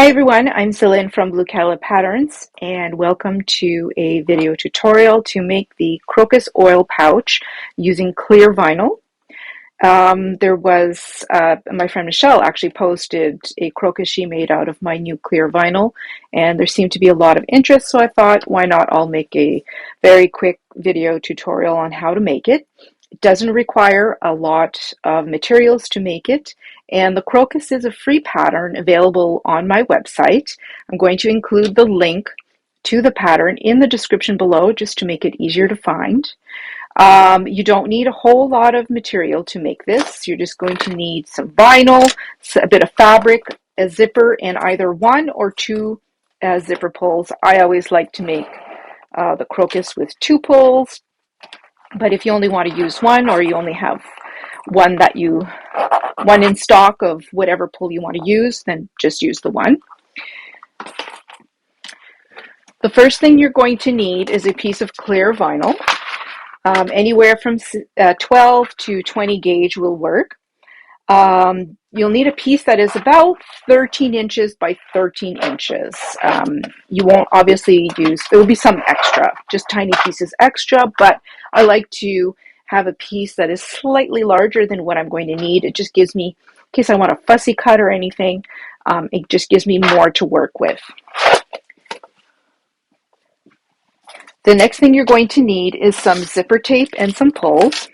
Hi everyone, I'm Celine from Calla Patterns and welcome to a video tutorial to make the Crocus oil pouch using clear vinyl. My friend Michelle actually posted a crocus she made out of my new clear vinyl, and there seemed to be a lot of interest, so I thought, why not, I'll make a very quick video tutorial on how to make it. It doesn't require a lot of materials to make it, and the crocus is a free pattern available on my website. I'm going to include the link to the pattern in the description below just to make it easier to find. You don't need a whole lot of material to make this. You're just going to need some vinyl, a bit of fabric, a zipper, and either one or two zipper pulls. I always like to make the crocus with two pulls, but if you only want to use one, or you only have one in stock of whatever pull you want to use, then just use the one. The first thing you're going to need is a piece of clear vinyl. Anywhere from 12 to 20 gauge will work. You'll need a piece that is about 13 inches by 13 inches. You won't obviously use, there will be some extra, just tiny pieces extra, but I like to have a piece that is slightly larger than what I'm going to need. It just gives me, in case I want a fussy cut or anything, it just gives me more to work with. The next thing you're going to need is some zipper tape and some pulls.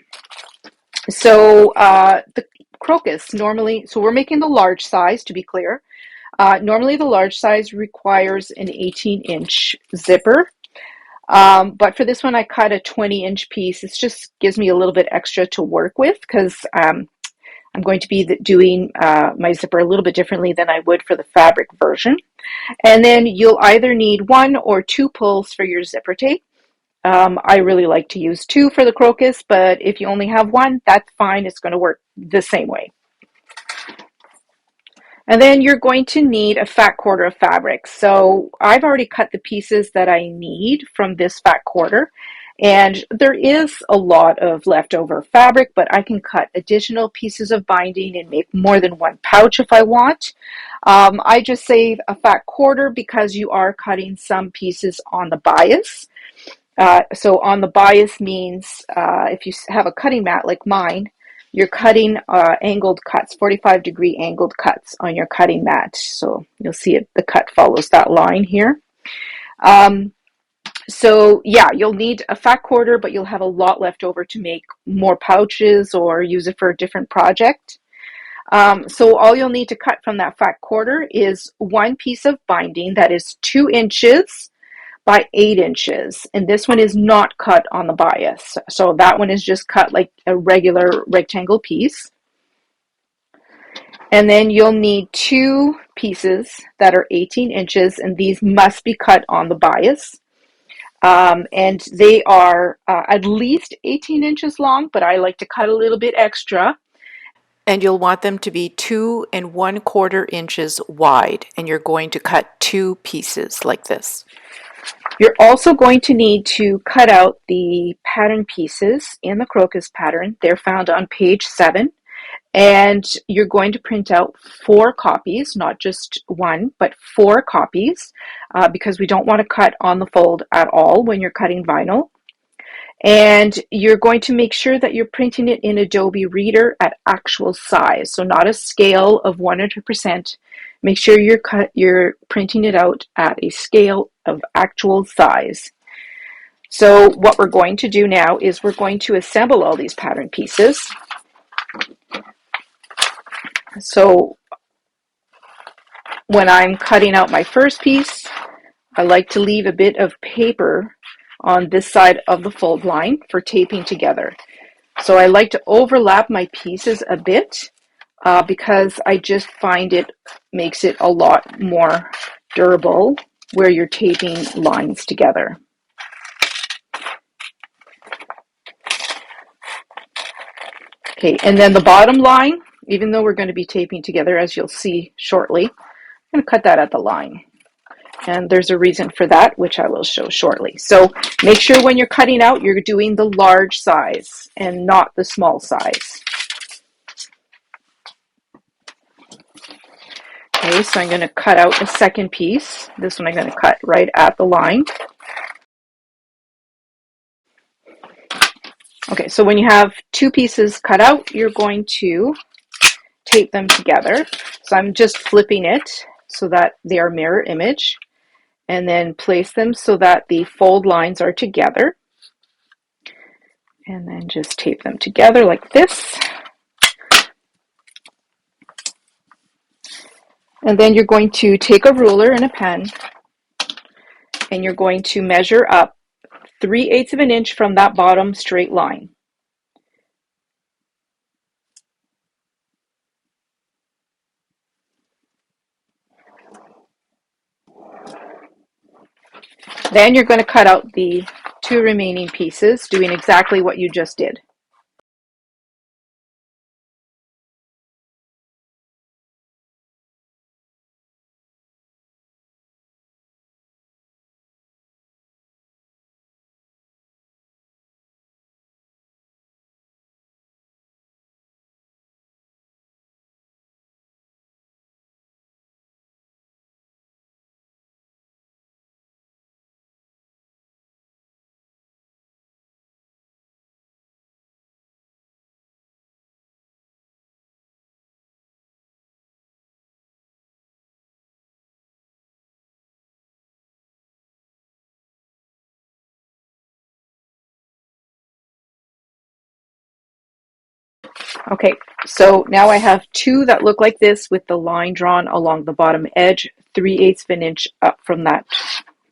So the crocus normally, so we're making the large size, to be clear. Normally the large size requires an 18-inch zipper. But for this one, I cut a 20-inch piece. It just gives me a little bit extra to work with because I'm going to be doing my zipper a little bit differently than I would for the fabric version. And then you'll either need one or two pulls for your zipper tape. I really like to use two for the crocus, but if you only have one, that's fine. It's going to work the same way. And then you're going to need a fat quarter of fabric. So I've already cut the pieces that I need from this fat quarter. And there is a lot of leftover fabric, but I can cut additional pieces of binding and make more than one pouch if I want. I just say a fat quarter because you are cutting some pieces on the bias. So on the bias means if you have a cutting mat like mine, you're cutting angled cuts, 45-degree angled cuts on your cutting mat. So you'll see it, the cut follows that line here. So yeah, you'll need a fat quarter, but you'll have a lot left over to make more pouches or use it for a different project. So all you'll need to cut from that fat quarter is one piece of binding that is 2 inches by 8 inches, and this one is not cut on the bias, so that one is just cut like a regular rectangle piece. And then you'll need two pieces that are 18 inches, and these must be cut on the bias, and they are at least 18 inches long, but I like to cut a little bit extra. And you'll want them to be 2 1/4 inches wide, and you're going to cut two pieces like this. You're also going to need to cut out the pattern pieces in the crocus pattern. They're found on page 7. And you're going to print out 4 copies, not just one, but 4 copies, because we don't want to cut on the fold at all when you're cutting vinyl. And you're going to make sure that you're printing it in Adobe Reader at actual size, so not a scale of 100%. Make sure you're printing it out at a scale of actual size. So what we're going to do now is we're going to assemble all these pattern pieces. So when I'm cutting out my first piece, I like to leave a bit of paper on this side of the fold line for taping together. So I like to overlap my pieces a bit because I just find it makes it a lot more durable where you're taping lines together. Okay, and then the bottom line, even though we're going to be taping together, as you'll see shortly, I'm going to cut that at the line. And there's a reason for that, which I will show shortly. So make sure when you're cutting out, you're doing the large size and not the small size. Okay, so I'm going to cut out a second piece. This one I'm going to cut right at the line. Okay, so when you have two pieces cut out, you're going to tape them together. So I'm just flipping it so that they are mirror image, and then place them so that the fold lines are together. And then just tape them together like this. And then you're going to take a ruler and a pen, and you're going to measure up 3/8 of an inch from that bottom straight line. Then you're going to cut out the two remaining pieces, doing exactly what you just did. Okay, so now I have two that look like this with the line drawn along the bottom edge, 3/8 of an inch up from that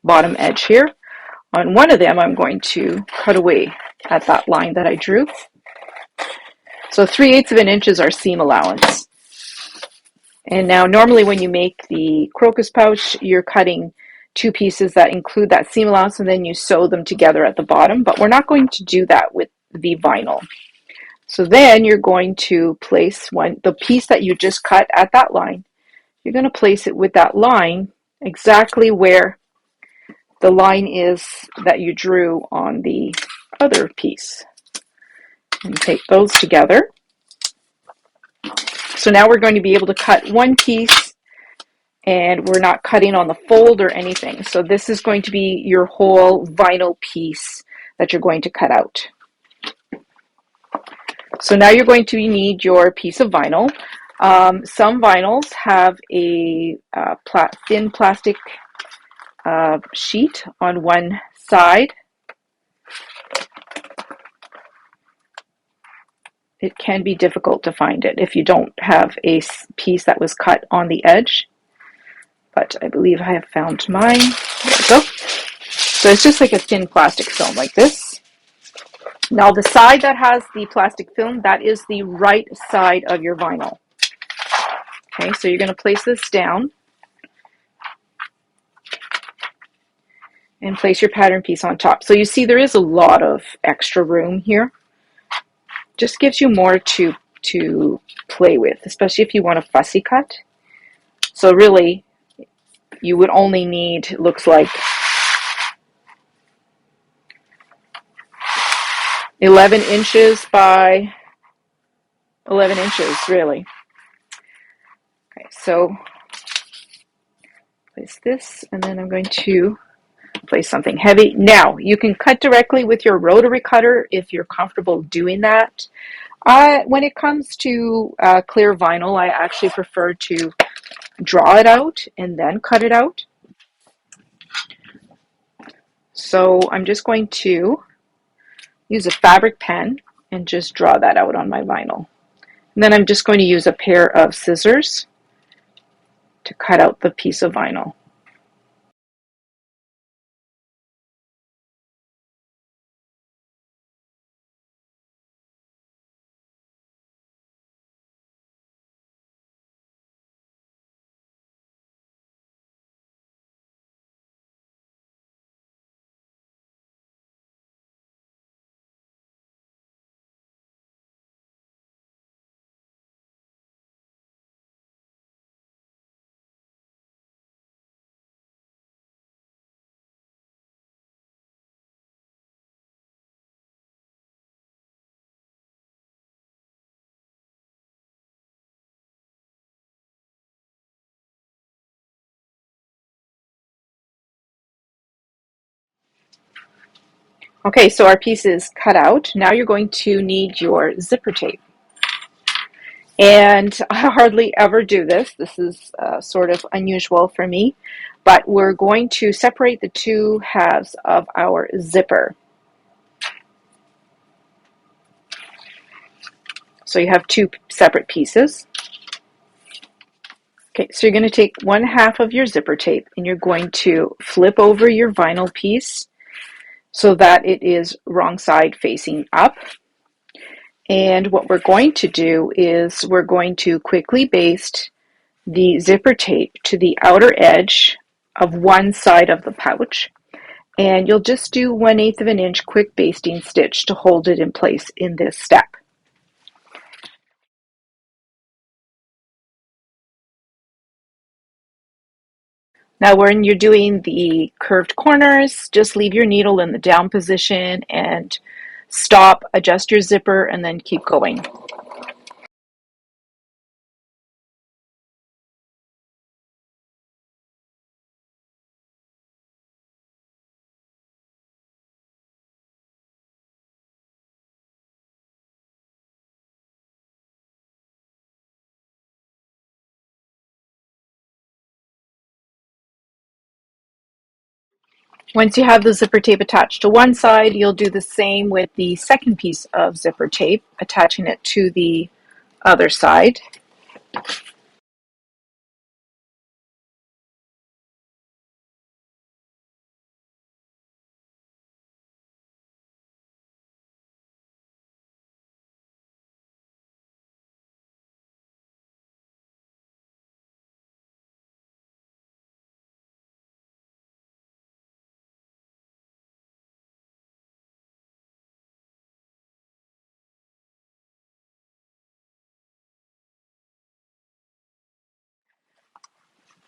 bottom edge here. On one of them, I'm going to cut away at that line that I drew. So 3/8 of an inch is our seam allowance. And now normally when you make the crocus pouch, you're cutting two pieces that include that seam allowance and then you sew them together at the bottom, but we're not going to do that with the vinyl. So then you're going to place the piece that you just cut at that line, you're going to place it with that line exactly where the line is that you drew on the other piece. And take those together. So now we're going to be able to cut one piece and we're not cutting on the fold or anything. So this is going to be your whole vinyl piece that you're going to cut out. So now you're going to need your piece of vinyl. Some vinyls have a thin plastic sheet on one side. It can be difficult to find it if you don't have a piece that was cut on the edge. But I believe I have found mine. There we go. So it's just like a thin plastic film like this. Now the side that has the plastic film, that is the right side of your vinyl. Okay, so you're going to place this down and place your pattern piece on top. So you see there is a lot of extra room here. Just gives you more to play with, especially if you want a fussy cut. So really, you would only need, looks like, 11 inches by 11 inches, really. Okay, so place this, and then I'm going to place something heavy. Now, you can cut directly with your rotary cutter if you're comfortable doing that. When it comes to clear vinyl, I actually prefer to draw it out and then cut it out. So I'm just going to use a fabric pen and just draw that out on my vinyl. And then I'm just going to use a pair of scissors to cut out the piece of vinyl. Okay, so our piece is cut out. Now you're going to need your zipper tape. And I hardly ever do this. This is sort of unusual for me. But we're going to separate the two halves of our zipper. So you have two separate pieces. Okay, so you're going to take one half of your zipper tape and you're going to flip over your vinyl piece so that it is wrong side facing up. And what we're going to do is we're going to quickly baste the zipper tape to the outer edge of one side of the pouch. And you'll just do 1/8 of an inch quick basting stitch to hold it in place in this step. Now when you're doing the curved corners, just leave your needle in the down position and stop, adjust your zipper, and then keep going. Once you have the zipper tape attached to one side, you'll do the same with the second piece of zipper tape, attaching it to the other side.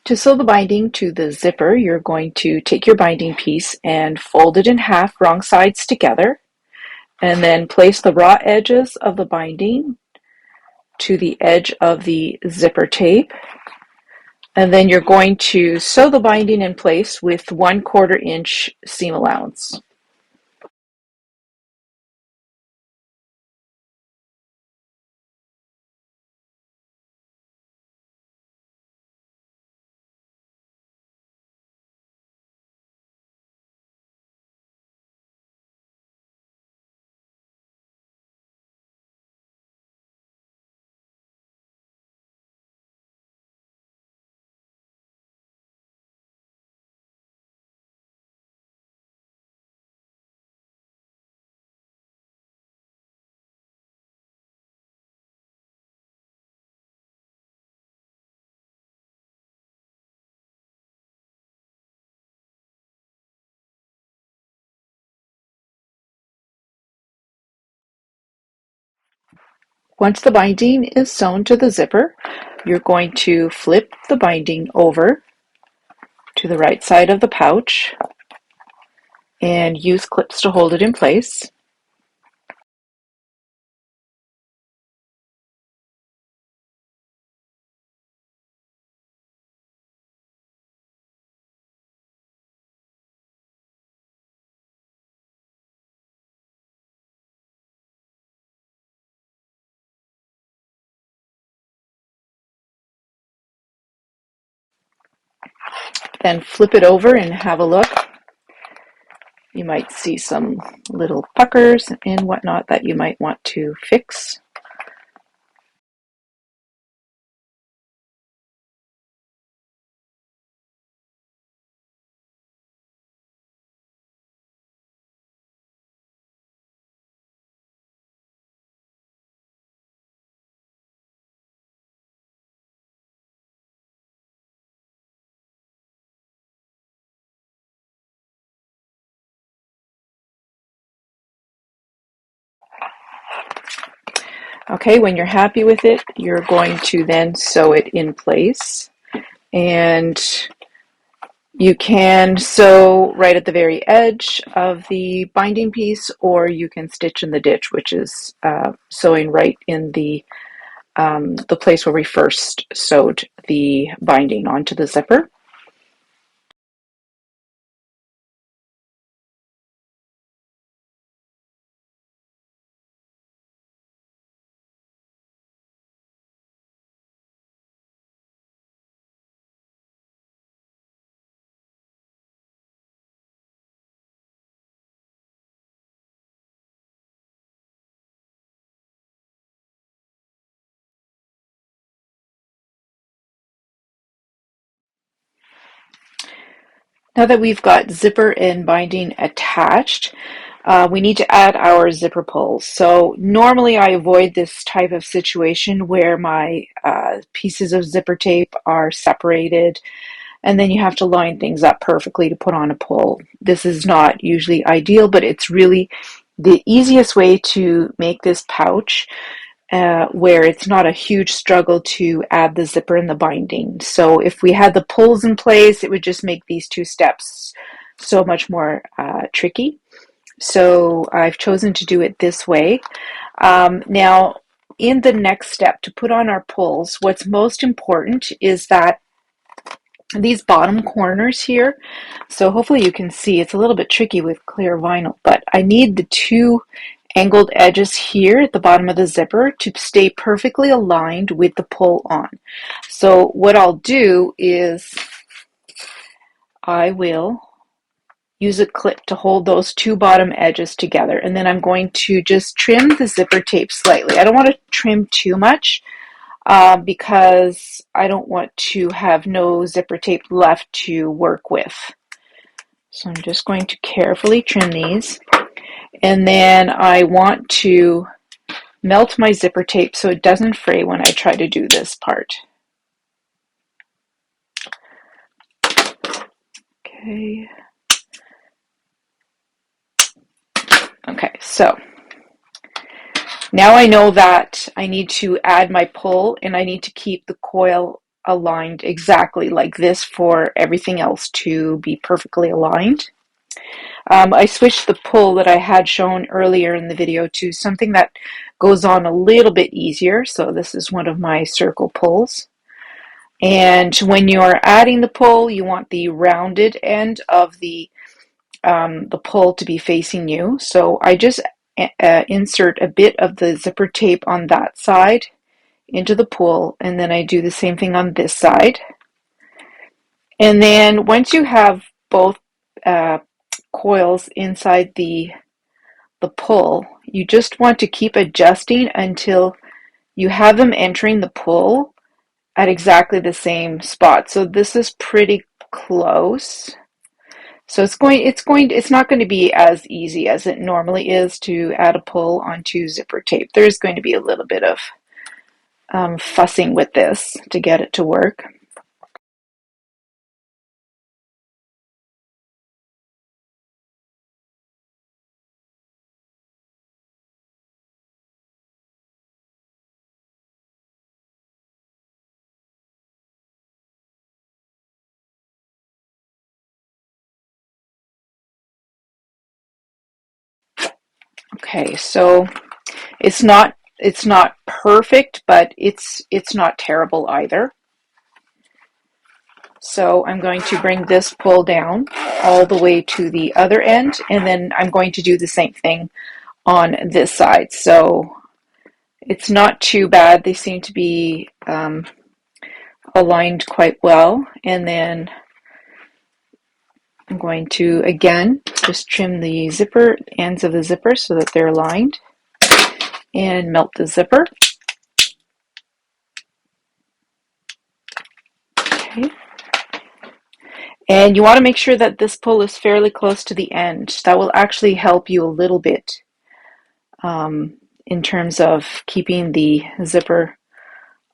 To sew the binding to the zipper, you're going to take your binding piece and fold it in half, wrong sides together, and then place the raw edges of the binding to the edge of the zipper tape. And then you're going to sew the binding in place with 1/4 inch seam allowance. Once the binding is sewn to the zipper, you're going to flip the binding over to the right side of the pouch and use clips to hold it in place. Then flip it over and have a look. You might see some little puckers and whatnot that you might want to fix. Okay, when you're happy with it, you're going to then sew it in place. And you can sew right at the very edge of the binding piece, or you can stitch in the ditch, which is sewing right in the place where we first sewed the binding onto the zipper. Now that we've got zipper and binding attached, we need to add our zipper pulls. So normally I avoid this type of situation where my pieces of zipper tape are separated and then you have to line things up perfectly to put on a pull. This is not usually ideal, but it's really the easiest way to make this pouch where it's not a huge struggle to add the zipper and the binding. So if we had the pulls in place, it would just make these two steps so much more tricky. So I've chosen to do it this way. Now, in the next step to put on our pulls, what's most important is that these bottom corners here, so hopefully you can see, it's a little bit tricky with clear vinyl, but I need the two angled edges here at the bottom of the zipper to stay perfectly aligned with the pull on. So what I'll do is I will use a clip to hold those two bottom edges together, and then I'm going to just trim the zipper tape slightly. I don't want to trim too much because I don't want to have no zipper tape left to work with. So I'm just going to carefully trim these, and then I want to melt my zipper tape so it doesn't fray when I try to do this part. Okay. Okay, so now I know that I need to add my pull and I need to keep the coil aligned exactly like this for everything else to be perfectly aligned. I switched the pull that I had shown earlier in the video to something that goes on a little bit easier. So this is one of my circle pulls. And when you're adding the pull, you want the rounded end of the pull to be facing you. So I just insert a bit of the zipper tape on that side into the pull, and then I do the same thing on this side. And then once you have both coils inside the pull, you just want to keep adjusting until you have them entering the pull at exactly the same spot. So this is pretty close. So it's not going to be as easy as it normally is to add a pull onto zipper tape. There's going to be a little bit of fussing with this to get it to work. Okay, so it's not perfect, but it's not terrible either. So I'm going to bring this pull down all the way to the other end, and then I'm going to do the same thing on this side. So it's not too bad. They seem to be aligned quite well. And then I'm going to, again, just trim the zipper, ends of the zipper so that they're aligned, and melt the zipper. Okay. And you want to make sure that this pull is fairly close to the end. That will actually help you a little bit in terms of keeping the zipper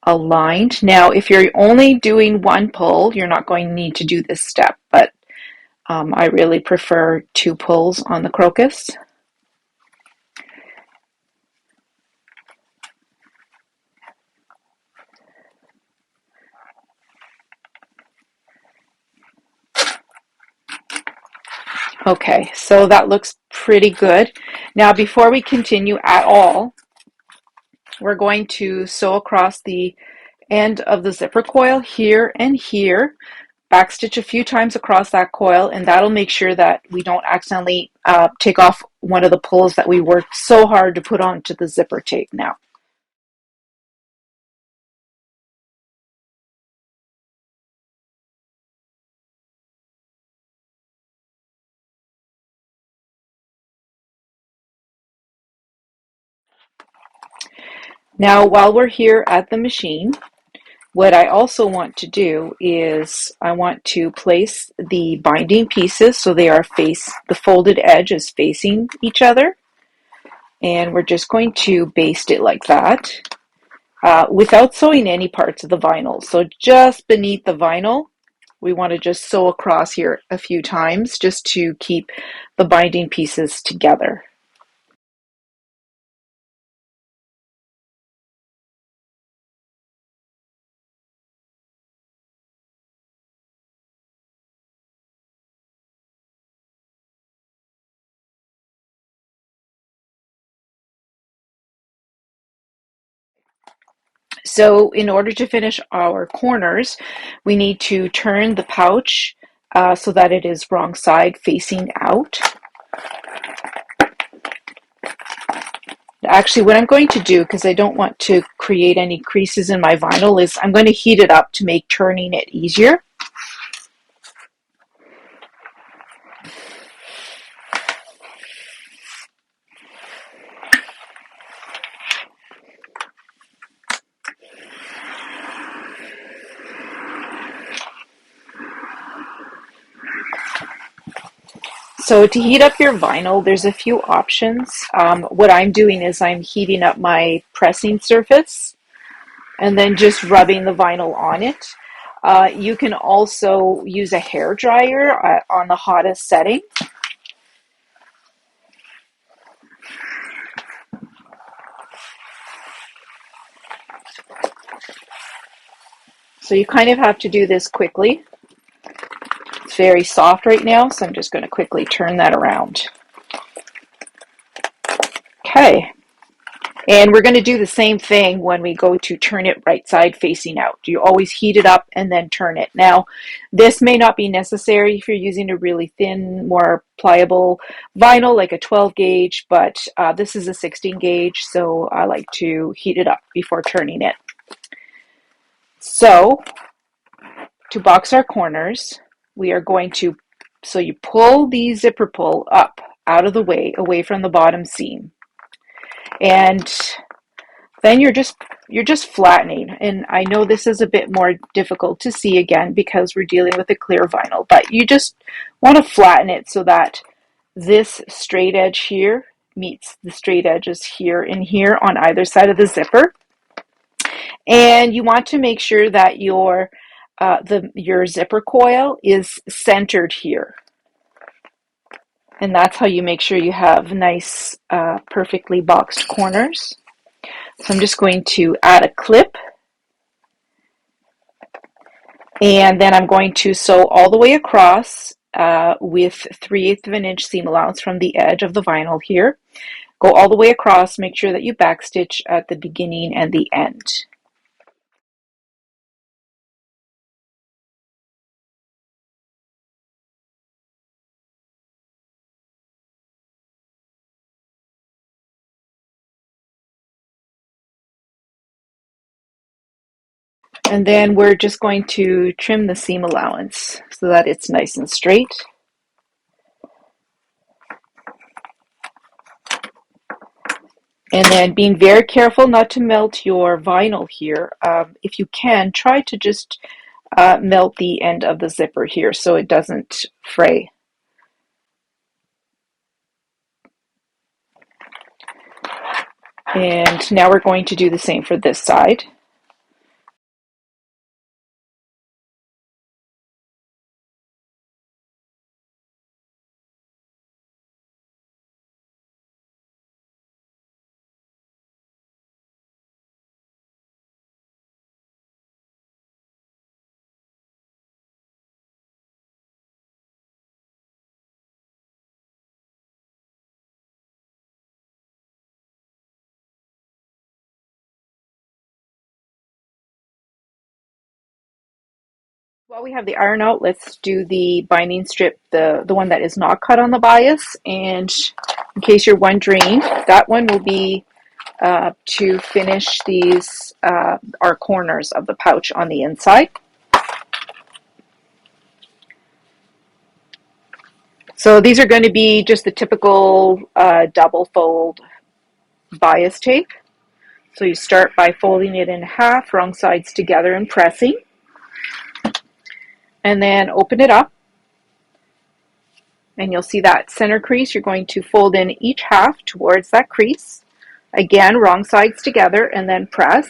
aligned. Now, if you're only doing one pull, you're not going to need to do this step, but I really prefer two pulls on the Crocus. Okay, so that looks pretty good. Now, before we continue at all, we're going to sew across the end of the zipper coil here and here, backstitch a few times across that coil, and that'll make sure that we don't accidentally take off one of the pulls that we worked so hard to put onto the zipper tape now. Now, while we're here at the machine, What I also want to do is I want to place the binding pieces so they are the folded edge is facing each other. And we're just going to baste it like that without sewing any parts of the vinyl. So just beneath the vinyl, we want to just sew across here a few times just to keep the binding pieces together. So in order to finish our corners, we need to turn the pouch so that it is wrong side facing out. Actually, what I'm going to do, because I don't want to create any creases in my vinyl, is I'm going to heat it up to make turning it easier. So to heat up your vinyl, there's a few options. What I'm doing is I'm heating up my pressing surface and then just rubbing the vinyl on it. You can also use a hair dryer on the hottest setting. So you kind of have to do this quickly. It's very soft right now, so I'm just going to quickly turn that around. Okay. And we're going to do the same thing when we go to turn it right side facing out. You always heat it up and then turn it. Now, this may not be necessary if you're using a really thin, more pliable vinyl, like a 12 gauge, but this is a 16 gauge, so I like to heat it up before turning it. So, to box our corners, we are going to, so you pull the zipper pull up out of the way, away from the bottom seam. And then you're just flattening. And I know this is a bit more difficult to see again because we're dealing with a clear vinyl, but you just want to flatten it so that this straight edge here meets the straight edges here and here on either side of the zipper. And you want to make sure that your zipper coil is centered here. And that's how you make sure you have nice, perfectly boxed corners. So I'm just going to add a clip, and then I'm going to sew all the way across with 3/8 of an inch seam allowance from the edge of the vinyl here. Go all the way across, make sure that you backstitch at the beginning and the end. And then we're just going to trim the seam allowance so that it's nice and straight. And then being very careful not to melt your vinyl here. If you can, try to just melt the end of the zipper here so it doesn't fray. And now we're going to do the same for this side. While we have the iron out, let's do the binding strip, the one that is not cut on the bias. And in case you're wondering, that one will be to finish these, our corners of the pouch on the inside. So these are going to be just the typical double fold bias tape. So you start by folding it in half, wrong sides together and pressing, and then open it up, and you'll see that center crease. You're going to fold in each half towards that crease. Again, wrong sides together, and then press.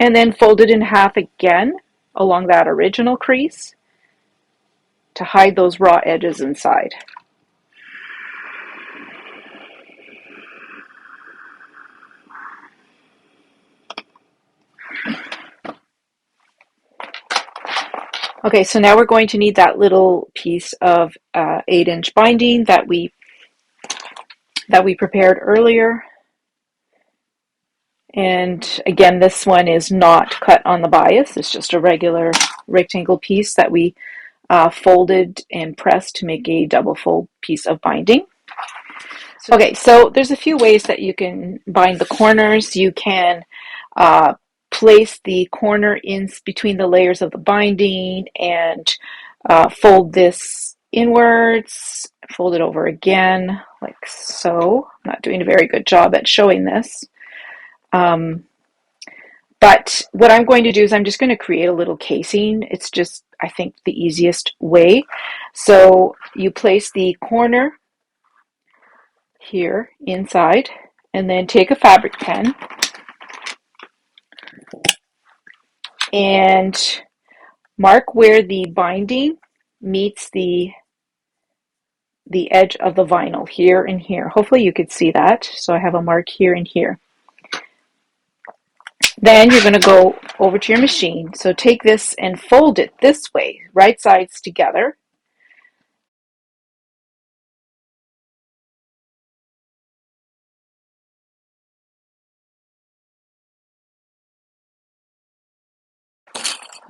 And then fold it in half again along that original crease to hide those raw edges inside. Okay, so now we're going to need that little piece of 8-inch binding that we prepared earlier. And again, this one is not cut on the bias. It's just a regular rectangle piece that we folded and pressed to make a double fold piece of binding. Okay, so there's a few ways that you can bind the corners. You can place the corner in between the layers of the binding and fold this inwards, fold it over again, like so. I'm not doing a very good job at showing this. But what I'm going to do is I'm just going to create a little casing. It's just, I think, the easiest way. So you place the corner here inside, and then take a fabric pen and mark where the binding meets the edge of the vinyl here and here. Hopefully you could see that. So I have a mark here and here. Then you're going to go over to your machine. So take this and fold it this way, right sides together.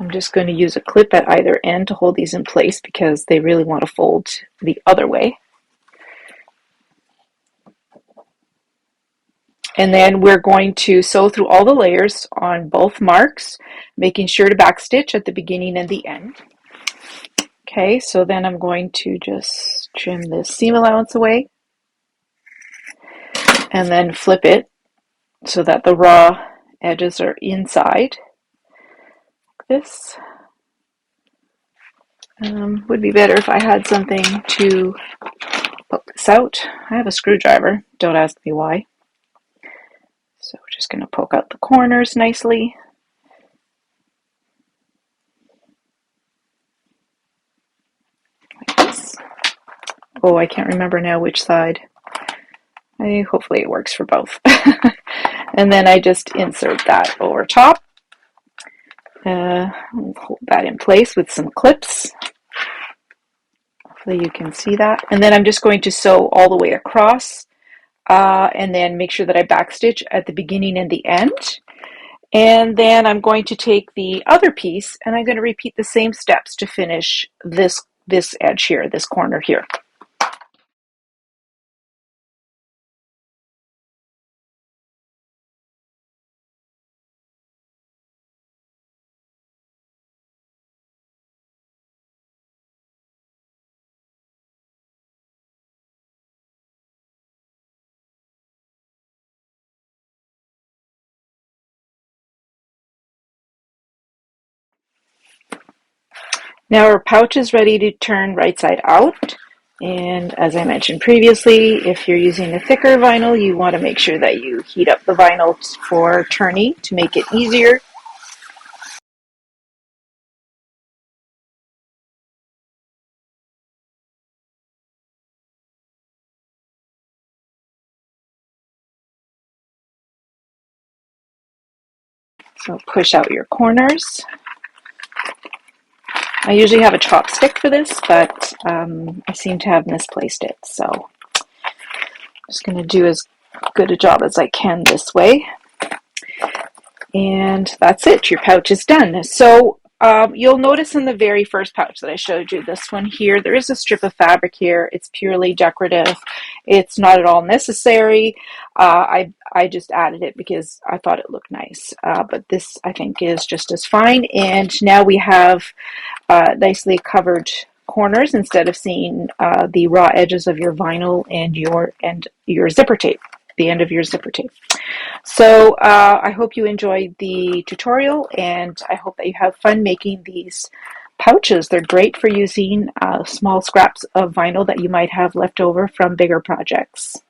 I'm just going to use a clip at either end to hold these in place because they really want to fold the other way. And then we're going to sew through all the layers on both marks, making sure to backstitch at the beginning and the end. Okay, so then I'm going to just trim this seam allowance away and then flip it so that the raw edges are inside. Like this. Would be better if I had something to poke this out. I have a screwdriver, don't ask me why. So we're just going to poke out the corners nicely. Like this. Oh, I can't remember now which side. Hopefully it works for both. And then I just insert that over top. Hold that in place with some clips. Hopefully you can see that. And then I'm just going to sew all the way across and then make sure that I backstitch at the beginning and the end. And then I'm going to take the other piece and I'm going to repeat the same steps to finish this edge here, this corner here. Now our pouch is ready to turn right side out. And as I mentioned previously, if you're using a thicker vinyl, you want to make sure that you heat up the vinyl for turning to make it easier. So push out your corners. I usually have a chopstick for this, but I seem to have misplaced it. So I'm just going to do as good a job as I can this way. And that's it. Your pouch is done. So you'll notice in the very first pouch that I showed you, this one here, there is a strip of fabric here. It's purely decorative. It's not at all necessary. I just added it because I thought it looked nice. But this I think is just as fine. And now we have nicely covered corners instead of seeing the raw edges of your vinyl and your zipper tape, the end of your zipper tape. So I hope you enjoyed the tutorial, and I hope that you have fun making these pouches. They're great for using small scraps of vinyl that you might have left over from bigger projects.